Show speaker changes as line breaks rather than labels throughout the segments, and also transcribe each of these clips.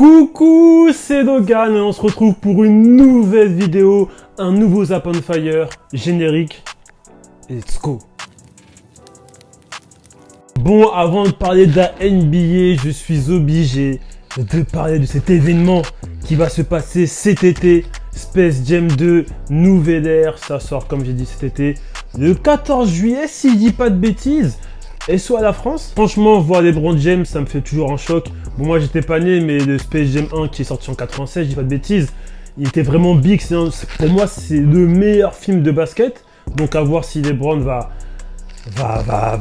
Coucou, c'est Dogan et on se retrouve pour une nouvelle vidéo, un nouveau Zap on Fire, générique. Let's go. Bon, avant de parler de la NBA, je suis obligé de parler de cet événement qui va se passer cet été. Space Jam 2, nouvelle ère, ça sort comme j'ai dit cet été, le 14 juillet si je dis pas de bêtises. Et soit à la France, franchement, voir LeBron James, ça me fait toujours un choc. Bon, moi, j'étais pas né, mais le Space Jam 1 qui est sorti en 96, je dis pas de bêtises, il était vraiment big. Pour moi, c'est le meilleur film de basket. Donc, à voir si LeBron va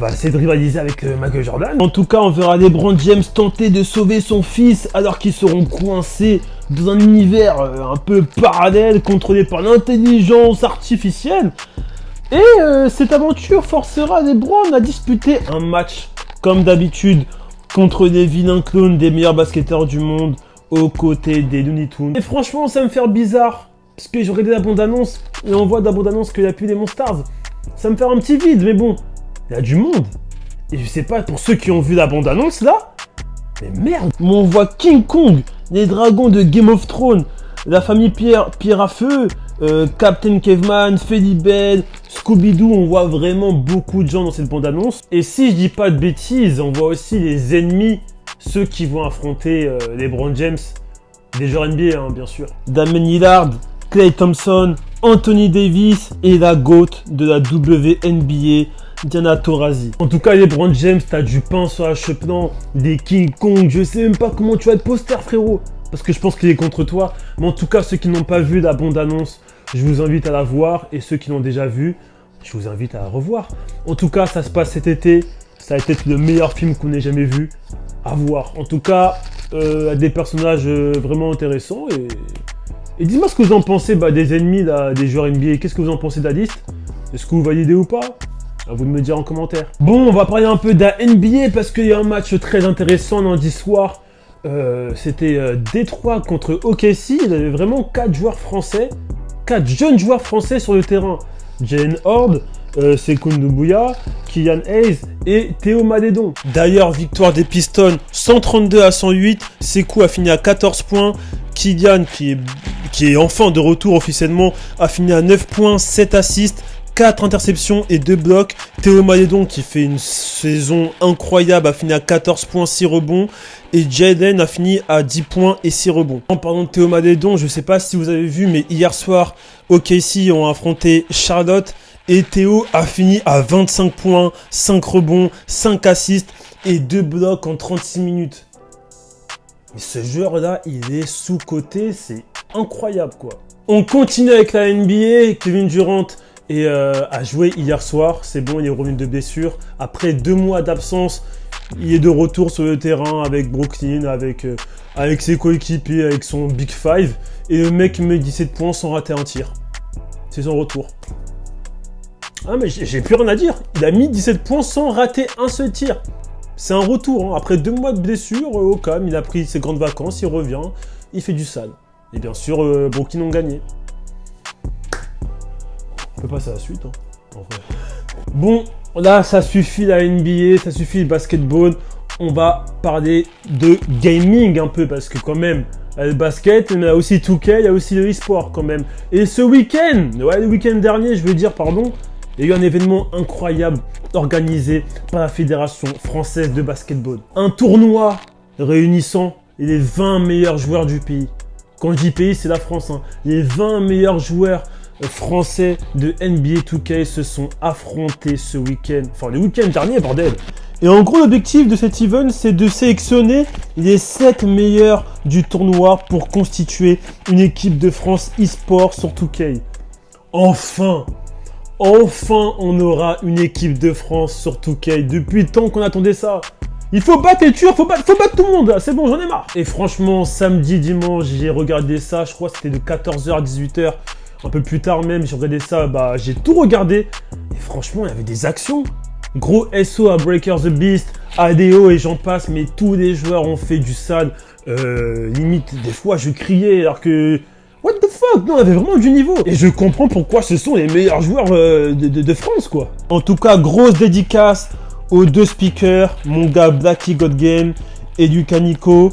essayer de rivaliser avec Michael Jordan. En tout cas, on verra LeBron James tenter de sauver son fils alors qu'ils seront coincés dans un univers un peu parallèle, contrôlé par l'intelligence artificielle. Et cette aventure forcera LeBron à disputer un match, comme d'habitude, contre des vilains clones des meilleurs basketteurs du monde, aux côtés des Looney Tunes. Et franchement, ça me fait bizarre, parce que j'aurais des bande-annonces, et on voit dans la bande-annonce qu'il n'y a plus des Monstars. Ça me fait un petit vide, mais bon, il y a du monde. Et je sais pas, pour ceux qui ont vu la bande-annonce, là, mais merde, on voit King Kong, les dragons de Game of Thrones, la famille Pierre à Feu, Captain Caveman, Feli Bell, Scooby-Doo, on voit vraiment beaucoup de gens dans cette bande-annonce. Et si je dis pas de bêtises, on voit aussi les ennemis, ceux qui vont affronter LeBron James, des joueurs NBA hein, bien sûr. Damian Lillard, Klay Thompson, Anthony Davis et la GOAT de la WNBA, Diana Taurasi. En tout cas, LeBron James, t'as du pain sur la cheplan, des King Kong, je sais même pas comment tu vas être poster frérot. Parce que je pense qu'il est contre toi. Mais en tout cas, ceux qui n'ont pas vu la bande-annonce, je vous invite à la voir. Et ceux qui l'ont déjà vu, je vous invite à la revoir. En tout cas, ça se passe cet été. Ça va être le meilleur film qu'on ait jamais vu. À voir. En tout cas, des personnages vraiment intéressants. Et dites-moi ce que vous en pensez des ennemis, là, des joueurs NBA. Qu'est-ce que vous en pensez de la liste? Est-ce que vous validez ou pas? À vous de me dire en commentaire. Bon, on va parler un peu de la NBA parce qu'il y a un match très intéressant lundi soir. C'était Détroit contre OKC. Il avait vraiment 4 joueurs français, 4 jeunes joueurs français sur le terrain. Jalen Horde, Sekou Doumbouya, Killian Hayes et Théo Maledon. D'ailleurs, victoire des Pistons 132 à 108. Sekou a fini à 14 points. Killian, qui est enfin de retour officiellement, a fini à 9 points, 7 assists, 4 interceptions et 2 blocs. Théo Maledon qui fait une saison incroyable a fini à 14 points, 6 rebonds. Et Jalen a fini à 10 points et 6 rebonds. En parlant de Théo Maledon, je ne sais pas si vous avez vu, mais hier soir, OKC ont affronté Charlotte. Et Théo a fini à 25 points, 5 rebonds, 5 assists et 2 blocs en 36 minutes. Mais ce joueur-là, il est sous-coté, c'est incroyable quoi. On continue avec la NBA, Kevin Durant a joué hier soir, c'est bon, il est revenu de blessure. Après 2 mois d'absence, il est de retour sur le terrain avec Brooklyn, avec ses coéquipiers, avec son Big Five. Et le mec met 17 points sans rater un tir. C'est son retour. Ah mais j'ai plus rien à dire. Il a mis 17 points sans rater un seul tir. C'est un retour. Hein. Après 2 mois de blessure, au calme, il a pris ses grandes vacances, il revient, il fait du sale. Et bien sûr, Brooklyn ont gagné. On peut passer à la suite. Hein, en vrai. Bon, là, ça suffit la NBA, ça suffit le basketball. On va parler de gaming un peu parce que quand même, le basket, il y a aussi 2K, il y a aussi le e-sport quand même. Et ce week-end, le week-end dernier, je veux dire, pardon, il y a eu un événement incroyable organisé par la Fédération française de basketball. Un tournoi réunissant les 20 meilleurs joueurs du pays. Quand je dis pays, c'est la France. Hein. Les 20 meilleurs joueurs français de NBA 2K se sont affrontés ce week-end. Enfin, le week-end dernier, bordel. Et en gros, l'objectif de cet event, c'est de sélectionner les 7 meilleurs du tournoi pour constituer une équipe de France e-sport sur 2K. Enfin, on aura une équipe de France sur 2K. Depuis le temps qu'on attendait ça. Il faut battre les Turcs, faut battre tout le monde. C'est bon, j'en ai marre. Et franchement, samedi, dimanche, j'ai regardé ça. Je crois que c'était de 14h à 18h. Un peu plus tard même, j'ai regardé ça, j'ai tout regardé. Et franchement, il y avait des actions. Gros SO à Breaker the Beast, ADO et j'en passe, mais tous les joueurs ont fait du sale. Limite, des fois, je criais alors que... What the fuck? Non, on avait vraiment du niveau. Et je comprends pourquoi ce sont les meilleurs joueurs de France, quoi. En tout cas, grosse dédicace aux 2 speakers, mon gars Blacky God Game et du Canico.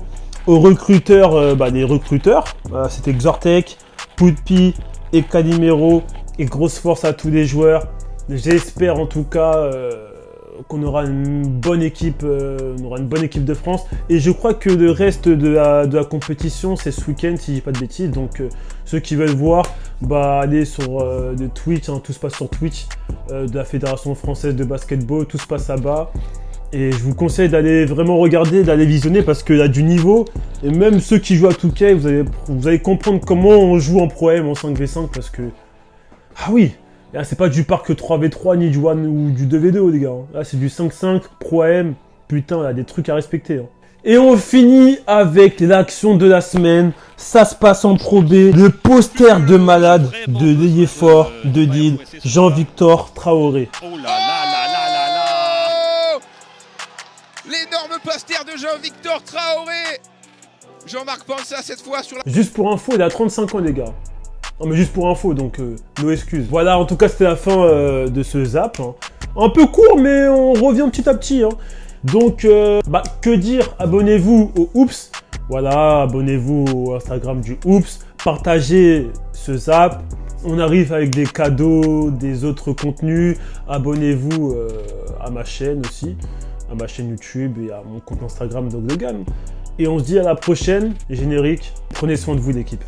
aux recruteurs, des recruteurs. C'était Xortek, Poudpi et Calimero. Et grosse force à tous les joueurs. J'espère en tout cas qu'on aura une bonne équipe, de France. Et je crois que le reste de la compétition, c'est ce week-end, si je dis pas de bêtises. Donc ceux qui veulent voir, allez sur le Twitch, hein, tout se passe sur Twitch de la Fédération Française de Basketball, tout se passe là-bas. Et je vous conseille d'aller vraiment regarder, d'aller visionner parce qu'il y a du niveau. Et même ceux qui jouent à 2K, vous allez comprendre comment on joue en Pro M en 5v5 parce que... Ah oui, là c'est pas du parc 3v3 ni du 1 ou du 2v2 les gars. Là c'est du 5-5, Pro AM. Putain, il y a des trucs à respecter. Hein. Et on finit avec l'action de la semaine. Ça se passe en Pro B. Le poster de malade de l'Eyefort de Lille, Jean-Victor Traoré.
Oh là là là là là là! L'énorme poster de Jean-Victor Traoré. Jean-Marc Pansa cette fois sur la...
Juste pour info, il a 35 ans les gars. Non mais juste pour info, donc nos excuses. Voilà, en tout cas c'était la fin de ce zap. Hein. Un peu court, mais on revient petit à petit. Hein. Donc, que dire? Abonnez-vous au Oops. Voilà, abonnez-vous au Instagram du Oops. Partagez ce zap. On arrive avec des cadeaux, des autres contenus. Abonnez-vous à ma chaîne aussi, à ma chaîne YouTube et à mon compte Instagram Dog Logan. Et on se dit à la prochaine, générique. Prenez soin de vous l'équipe.